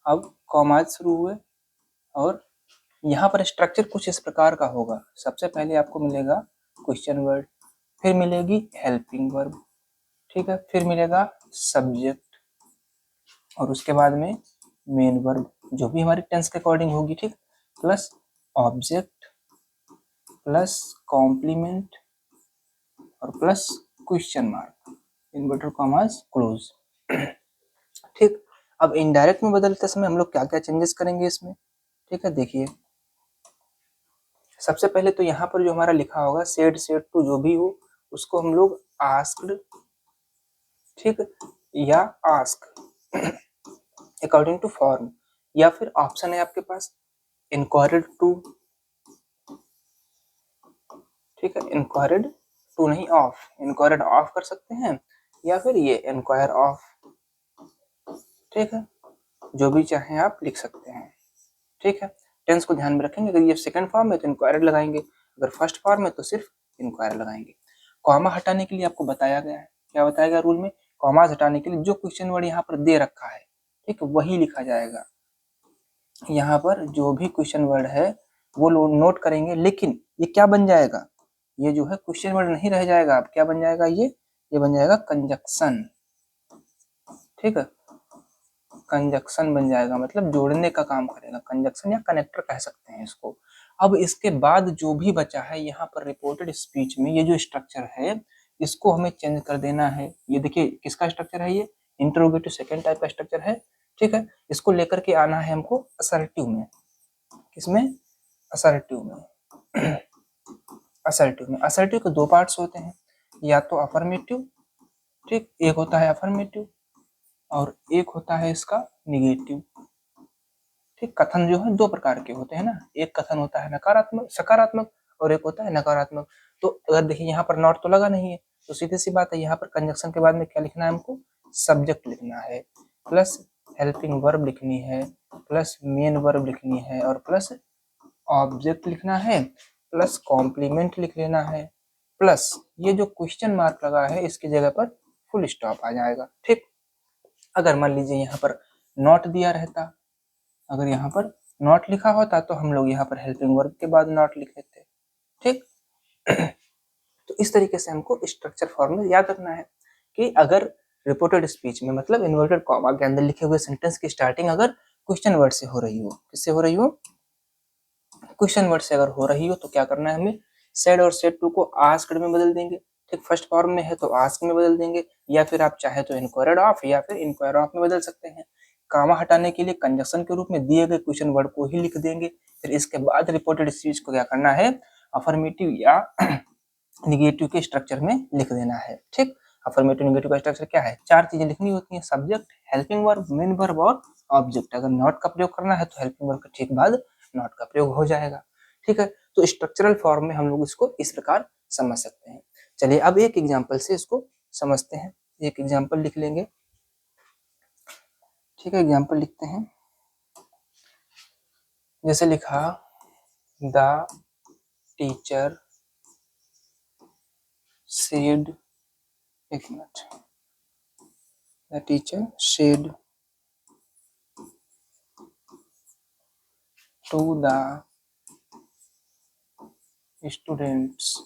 अब कॉमाज शुरू हुए और यहाँ पर स्ट्रक्चर कुछ इस प्रकार का होगा। सबसे पहले आपको मिलेगा क्वेश्चन वर्ड, फिर मिलेगी हेल्पिंग वर्ब। ठीक है, फिर मिलेगा सब्जेक्ट और उसके बाद में मेन वर्ब जो भी हमारी टेंस के अकॉर्डिंग होगी। ठीक, प्लस ऑब्जेक्ट प्लस कॉम्प्लीमेंट और plus question mark, inverted commas close. ठीक, अब इनडायरेक्ट में बदलते समय हम लोग क्या क्या चेंजेस करेंगे इसमें। ठीक है, देखिए सबसे पहले तो यहाँ पर जो हमारा लिखा होगा सेड टू जो भी हो उसको हम लोग आस्क्ड, ठीक, या आस्क अकॉर्डिंग टू फॉर्म, या फिर ऑप्शन है आपके पास इंक्वायर्ड टू। ठीक है, इंक्वायर्ड टू नहीं ऑफ, इंक्वायर्ड ऑफ कर सकते हैं या फिर ये इंक्वायर ऑफ। ठीक है, जो भी चाहें आप लिख सकते हैं। ठीक है, टेंस को ध्यान में रखेंगे, अगर ये सेकंड फॉर्म है तो इंक्वायर्ड लगाएंगे, अगर फर्स्ट फॉर्म है तो सिर्फ इंक्वायर लगाएंगे। कॉमा हटाने के लिए आपको बताया गया है, क्या बताया गया रूल में, कॉमा हटाने के लिए जो क्वेश्चन वर्ड यहाँ पर दे रखा है, ठीक, वही लिखा जाएगा। यहाँ पर जो भी क्वेश्चन वर्ड है वो नोट करेंगे, लेकिन ये क्या बन जाएगा, ये जो है क्वेश्चन वर्ड नहीं रह जाएगा, अब क्या बन जाएगा, ये बन जाएगा कंजक्शन। ठीक है, कंजक्शन बन जाएगा, मतलब जोड़ने का काम करेगा, कंजक्शन या कनेक्टर कह सकते हैं इसको। अब इसके बाद जो भी बचा है यहाँ पर रिपोर्टेड स्पीच में, ये जो स्ट्रक्चर है इसको हमें चेंज कर देना है। ये देखिए किसका स्ट्रक्चर है, ये इंटरोगेटिव सेकंड टाइप का स्ट्रक्चर है। ठीक है, इसको लेकर के आना है हमको असर्टिव में, किसमें, असर्टिव में। असर्टिव में। असर्टिव के दो पार्ट्स होते हैं, या तो अफर्मेटिव, ठीक, एक होता है अफर्मेटिव और एक होता है इसका निगेटिव। ठीक, कथन जो है दो प्रकार के होते हैं ना, एक कथन होता है नकारात्मक सकारात्मक और एक होता है नकारात्मक। तो अगर देखिए यहाँ पर नॉट तो लगा नहीं है, तो सीधी सी बात है यहाँ पर कंजक्शन के बाद में क्या लिखना है हमको, सब्जेक्ट लिखना है, प्लस हेल्पिंग वर्ब लिखनी है, प्लस मेन वर्ब लिखनी है और प्लस ऑब्जेक्ट लिखना है, प्लस कॉम्प्लीमेंट लिख लेना है, प्लस ये जो क्वेश्चन मार्क लगा है इसकी जगह पर फुल स्टॉप आ जाएगा। ठीक, अगर मान लीजिए यहाँ पर नॉट दिया रहता, अगर यहाँ पर नॉट लिखा होता तो हम लोग यहाँ पर हेल्पिंग वर्ब के बाद नॉट लिख लेते। ठीक तो इस तरीके से हमको स्ट्रक्चर फॉर्मूला याद रखना है कि अगर रिपोर्टेड स्पीच में मतलब इन्वर्टेड कॉमा के अंदर लिखे हुए सेंटेंस की स्टार्टिंग अगर क्वेश्चन वर्ड से हो रही हो, किससे हो रही हो, क्वेश्चन वर्ड से अगर हो रही हो तो क्या करना है हमें, सेड और सेड टू को आस्क्ड में बदल देंगे। ठीक, फर्स्ट फॉर्म में है तो आस्क में बदल देंगे, या फिर आप चाहे तो इंक्वायर्ड ऑफ या फिर इंक्वायर ऑफ में बदल सकते हैं। कामा हटाने के लिए कंजक्शन के रूप में दिए गए क्वेश्चन वर्ड को ही लिख देंगे। फिर इसके बाद रिपोर्टेड स्पीच को क्या करना है, अफर्मेटिव या निगेटिव के स्ट्रक्चर में लिख देना है। ठीक, अफर्मेटिव निगेटिव का स्ट्रक्चर क्या है, चार चीजें लिखनी होती हैं, subject, helping verb, main verb और ऑब्जेक्ट। अगर नॉट का प्रयोग करना है तो हेल्पिंग वर्ब के ठीक बाद नॉट का प्रयोग हो जाएगा। ठीक है, तो स्ट्रक्चरल फॉर्म में हम लोग इसको इस प्रकार समझ सकते हैं। चलिए अब एक एग्जांपल से इसको समझते हैं, एक एग्जांपल लिख लेंगे। ठीक है, एग्जांपल लिखते हैं, जैसे लिखा द टीचर सेड, एक minute, the teacher said to the students,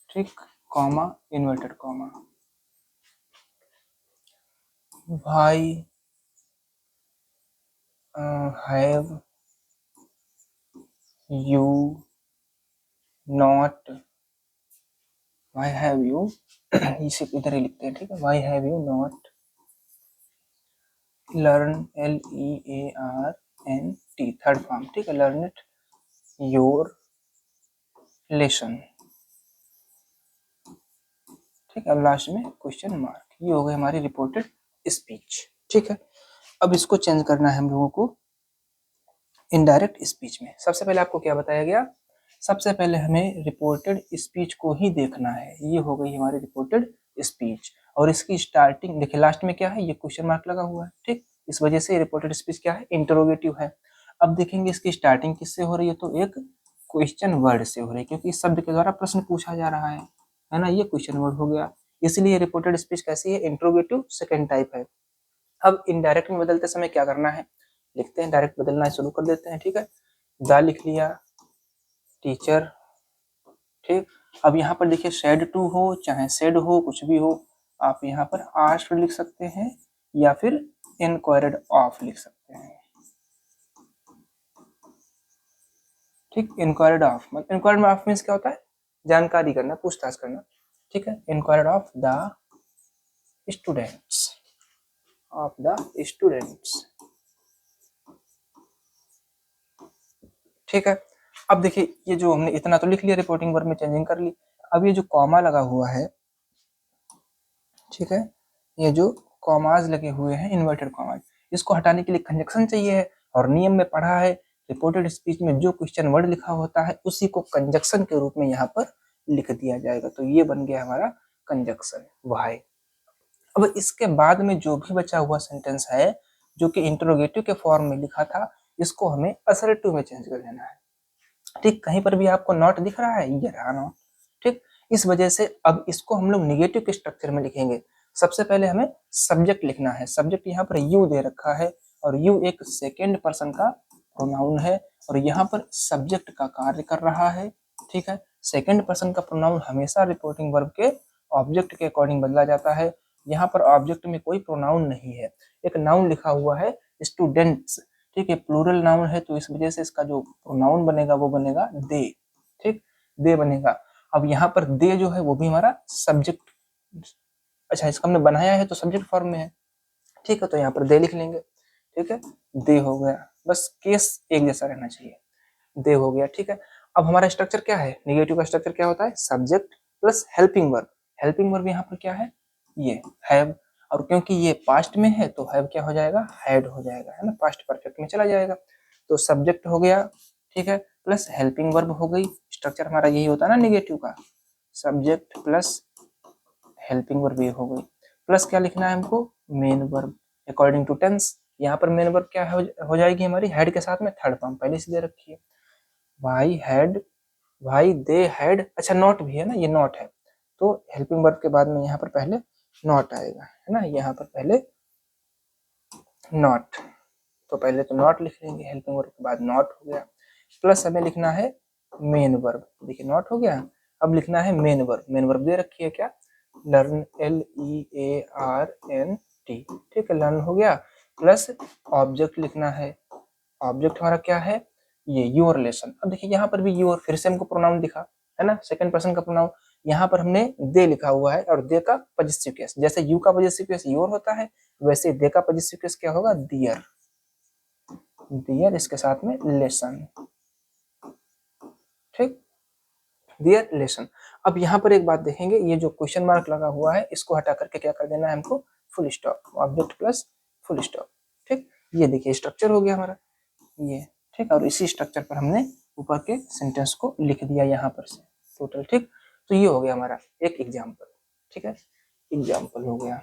ठीक, comma inverted comma, why have you not, why have you इसे इधर ही लिखते हैं। ठीक है, why have you not learn, LEARNT, third form. ठीक है, लर्न इट योर लेसन। ठीक है, अब लास्ट में क्वेश्चन मार्क। ये हो गई हमारी रिपोर्टेड स्पीच। ठीक है, अब इसको चेंज करना है हम लोगों को इनडायरेक्ट स्पीच में। सबसे पहले आपको क्या बताया गया, सबसे पहले हमें रिपोर्टेड स्पीच को ही देखना है। ये हो गई हमारी रिपोर्टेड स्पीच और इसकी स्टार्टिंग देखिए लास्ट में क्या है, ये क्वेश्चन मार्क लगा हुआ है। ठीक, इस वजह से रिपोर्टेड स्पीच क्या है, इंटरोगेटिव है। अब देखेंगे इसकी स्टार्टिंग किससे हो रही है, तो एक क्वेश्चन वर्ड से हो रही है, क्योंकि इस शब्द के द्वारा प्रश्न पूछा जा रहा है ना, ये क्वेश्चन वर्ड हो गया। इसलिए रिपोर्टेड स्पीच कैसी है, इंट्रोगेटिव सेकेंड टाइप है। अब इनडायरेक्ट में बदलते समय क्या करना है, लिखते हैं, डायरेक्ट बदलना शुरू कर देते हैं। ठीक है, द लिख लिया, टीचर। ठीक, अब यहाँ पर देखिए शेड टू हो चाहे सेड हो कुछ भी हो, आप यहाँ पर आस्क्ड लिख सकते हैं या फिर इंक्वायर्ड ऑफ लिख सकते हैं। ठीक, इंक्वायर्ड ऑफ मतलब इंक्वायर्ड ऑफ मीन्स क्या होता है, जानकारी करना, पूछताछ करना। ठीक है, inquired of the students, of the students. ठीक है, अब देखिए ये जो हमने इतना तो लिख लिया, रिपोर्टिंग वर्ब में चेंजिंग कर ली। अब ये जो कॉमा लगा हुआ है, ठीक है, ये जो कॉमाज लगे हुए हैं इन्वर्टेड कॉमाज, इसको हटाने के लिए कंजक्शन चाहिए है, और नियम में पढ़ा है रिपोर्टेड स्पीच में जो क्वेश्चन वर्ड लिखा होता है उसी को कंजक्शन के रूप में यहाँ पर लिख दिया जाएगा। तो ये बन गया हमारा कंजक्शन व्हाई। अब इसके बाद में जो भी बचा हुआ सेंटेंस है जो कि इंटरोगेटिव के फॉर्म में लिखा था, इसको हमें असर्टिव में चेंज कर देना है। ठीक, कहीं पर भी आपको नॉट दिख रहा है, ये रहा नॉट। ठीक, इस वजह से अब इसको हम लोग निगेटिव के स्ट्रक्चर में लिखेंगे। सबसे पहले हमें सब्जेक्ट लिखना है, सब्जेक्ट यहाँ पर यू दे रखा है और यू एक सेकेंड पर्सन का प्रोनाउन है और यहाँ पर सब्जेक्ट का कार्य कर रहा है। ठीक है, सेकेंड पर्सन का प्रोनाउन हमेशा रिपोर्टिंग वर्ब के ऑब्जेक्ट के अकॉर्डिंग बदला जाता है। यहाँ पर ऑब्जेक्ट में कोई प्रोनाउन नहीं है, एक नाउन लिखा हुआ है स्टूडेंट्स। ठीक है, प्लूरल नाउन है तो इस वजह से इसका जो प्रोनाउन बनेगा वो बनेगा दे। ठीक, दे बनेगा। अब यहाँ पर दे जो है वो भी हमारा सब्जेक्ट, अच्छा इसका हमने बनाया है तो सब्जेक्ट फॉर्म में है। ठीक है, तो यहाँ पर दे लिख लेंगे। ठीक है, दे हो गया, बस केस एक जैसा रहना चाहिए, दे हो गया। ठीक है, अब हमारा स्ट्रक्चर क्या है, निगेटिव का स्ट्रक्चर क्या होता है, subject plus helping verb. Helping verb यहाँ पर क्या है, ये हैव, और क्योंकि ये पास्ट में है तो हैव क्या हो जाएगा, हैड हो जाएगा, है ना, पास्ट परफेक्ट में चला जाएगा। तो सब्जेक्ट हो गया, ठीक है, प्लस हेल्पिंग वर्ब हो गई। स्ट्रक्चर हमारा यही होता है ना निगेटिव का, सब्जेक्ट प्लस हेल्पिंग वर्ब ये हो गई, प्लस क्या लिखना है हमको, main verb according to tense. यहाँ पर मेन वर्ब क्या हो जाएगी हमारी, हेड के साथ में थर्ड फॉर्म पहले से दे रखी है, why had, why they had, अच्छा नॉट भी है ना, ये नॉट है, तो हेल्पिंग वर्ब के बाद में यहाँ पर पहले नॉट आएगा, है ना, यहाँ पर पहले नॉट, तो पहले तो नॉट लिख लेंगे, हेल्पिंग वर्ब के बाद नॉट हो गया, प्लस हमें लिखना है मेन वर्ब, देखिए नॉट हो गया, अब लिखना है मेन वर्ब। मेन वर्ब दे रखी है क्या, लर्न, LEARN-T, ठीक है, लर्न हो गया, प्लस ऑब्जेक्ट लिखना है, ऑब्जेक्ट हमारा क्या है, ये योर लेसन। अब देखिए यहाँ पर भी योर, फिर से हमको प्रोनाउन दिखा, है ना, सेकंड पर्सन का प्रोनाउन, यहाँ पर हमने दे लिखा हुआ है, और दे का पॉजिटिव केस, जैसे यू का पॉजिटिव केस योर होता है, वैसे दे का पॉजिटिव केस क्या होगा, दियर, दियर इसके साथ में लेसन, ठीक, दियर लेसन। अब यहाँ पर एक बात देखेंगे, ये जो क्वेश्चन मार्क लगा हुआ है इसको हटा करके क्या कर देना है हमको, full stop, object plus full stop, ठीक, ये देखिए स्ट्रक्चर हो गया हमारा ये, ठीक, और इसी स्ट्रक्चर पर हमने ऊपर के सेंटेंस को लिख दिया यहाँ पर से टोटल, ठीक, तो ये हो गया हमारा एक एग्जाम्पल, ठीक है, एग्जाम्पल हो गया,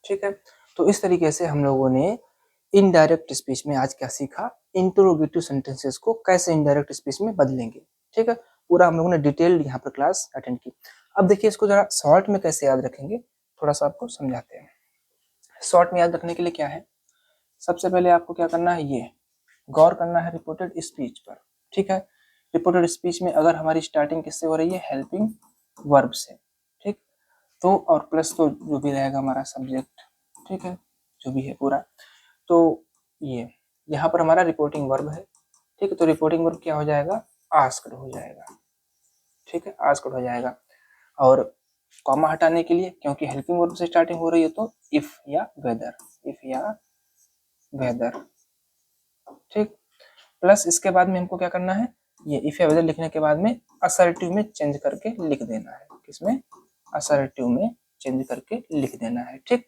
ठीक है। तो इस तरीके से हम लोगों ने इनडायरेक्ट स्पीच में आज क्या सीखा, इंटरोगेटिव सेंटेंसेस को कैसे इनडायरेक्ट स्पीच में बदलेंगे, ठीक है, पूरा हम लोगों ने डिटेल्ड यहाँ पर क्लास अटेंड की। अब देखिए इसको जरा शॉर्ट में कैसे याद रखेंगे, थोड़ा सा आपको समझाते हैं। शॉर्ट में याद रखने के लिए क्या है, सबसे पहले आपको क्या करना है, ये गौर करना है रिपोर्टेड स्पीच पर, ठीक है। रिपोर्टेड स्पीच में अगर हमारी स्टार्टिंग किससे हो रही है, हेल्पिंग वर्ब से, ठीक, तो और प्लस तो जो भी रहेगा हमारा सब्जेक्ट, ठीक है, जो भी है पूरा, तो ये यहाँ पर हमारा रिपोर्टिंग वर्ब है, ठीक है, तो रिपोर्टिंग वर्ब क्या हो जाएगा, आस्क्ड हो जाएगा, ठीक है, आस्क्ड हो जाएगा। और कॉमा हटाने के लिए, क्योंकि हेल्पिंग वर्ब से स्टार्टिंग हो रही है, तो इफ या वेदर, इफ या वेदर, ठीक, प्लस इसके बाद में हमको क्या करना है, ये इफ या वेदर लिखने के बाद में असर्टिव में चेंज करके लिख देना है, किसमें, असर्टिव में चेंज करके लिख देना है, ठीक,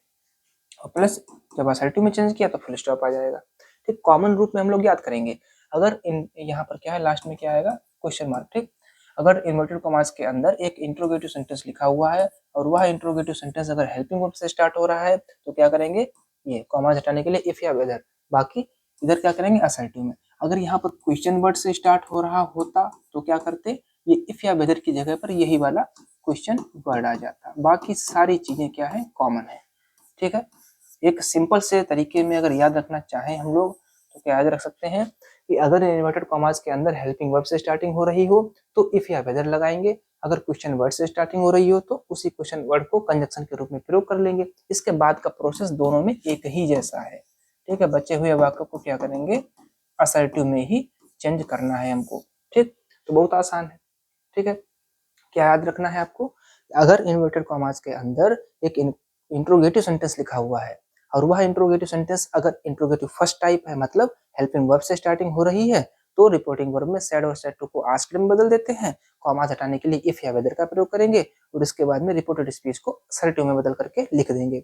और प्लस जब असर्टिव में चेंज किया तो फुल स्टॉप आ जाएगा, ठीक। कॉमन रूप में हम लोग याद करेंगे, अगर इन यहाँ पर क्या है, लास्ट में क्या आएगा, क्वेश्चन मार्क, ठीक, अगर इन्वर्टेड कॉमास के अंदर एक इंट्रोगेटिव सेंटेंस लिखा हुआ है और वह इंट्रोगेटिव सेंटेंस अगर हेल्पिंग वर्ब से स्टार्ट हो रहा है तो क्या करेंगे, ये कॉमास हटाने के लिए इफ या वेदर, बाकी इधर क्या करेंगे, असर्टिव में। अगर यहाँ पर क्वेश्चन वर्ड से स्टार्ट हो रहा होता तो क्या करते, ये इफ या वेदर की जगह पर यही वाला क्वेश्चन वर्ड आ जाता, बाकी सारी चीजें क्या है, कॉमन है, ठीक है। एक सिंपल से तरीके में अगर याद रखना चाहें हम लोग तो क्या याद रख सकते हैं कि अगर इन्वर्टेड कॉमास के अंदर हेल्पिंग वर्ब से स्टार्टिंग हो रही हो तो इफ या वेदर लगाएंगे, अगर क्वेश्चन वर्ड से स्टार्टिंग हो रही हो तो उसी क्वेश्चन वर्ड को कंजक्शन के रूप में प्रयोग कर लेंगे। इसके बाद का प्रोसेस दोनों में एक ही जैसा है, ठीक है, बचे हुए वाक्य को क्या करेंगे, असर्टिव में ही चेंज करना है हमको, ठीक, तो बहुत आसान है, ठीक है। क्या याद रखना है आपको, अगर इन्वर्टेड कॉमास के अंदर एक इंट्रोगेटिव सेंटेंस लिखा हुआ है और वह इंट्रोगेटिव सेंटेंस अगर इंट्रोगेटिव फर्स्ट टाइप है, मतलब हेल्पिंग वर्ब से स्टार्टिंग हो रही है, तो रिपोर्टिंग वर्ब में सैड और सैड टू को आस्क्ड में बदल देते हैं, कॉमास हटाने के लिए इफ या वेदर का प्रयोग करेंगे और इसके बाद में रिपोर्टेड स्पीच को असर्टिव में बदल करके लिख देंगे।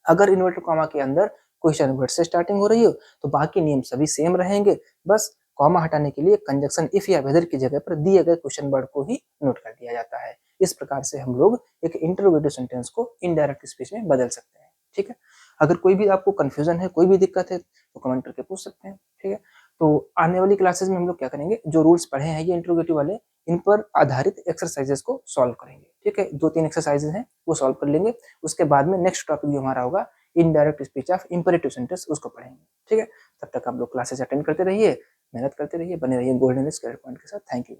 अगर इन्वर्टेड कॉमा के अंदर क्वेश्चन वर्ड से स्टार्टिंग हो रही हो तो बाकी नियम सभी सेम रहेंगे, बस कॉमा हटाने के लिए कंजक्शन इफ या वेदर की जगह पर दिए गए क्वेश्चन वर्ड को ही नोट कर दिया जाता है। इस प्रकार से हम लोग एक इंटरोगेटिव सेंटेंस को इनडायरेक्ट स्पीच में बदल सकते हैं, ठीक है। अगर कोई भी आपको कंफ्यूजन है, कोई भी दिक्कत है तो कमेंट करके पूछ सकते हैं, ठीक है। तो आने वाली क्लासेस में हम लोग क्या करेंगे, जो रूल्स पढ़े हैं ये इंटरोगेटिव वाले, इन पर आधारित एक्सरसाइजेस को सॉल्व करेंगे, ठीक है, 2-3 एक्सरसाइजेस हैं वो सॉल्व कर लेंगे, उसके बाद में नेक्स्ट टॉपिक जो हमारा होगा indirect speech of imperative sentence, उसको पढ़ेंगे, ठीक है। तब तक आप लोग क्लासेस अटेंड करते रहिए, मेहनत करते रहिए, बने रहिए गोल्डन स्क्वायर पॉइंट के साथ। Thank you.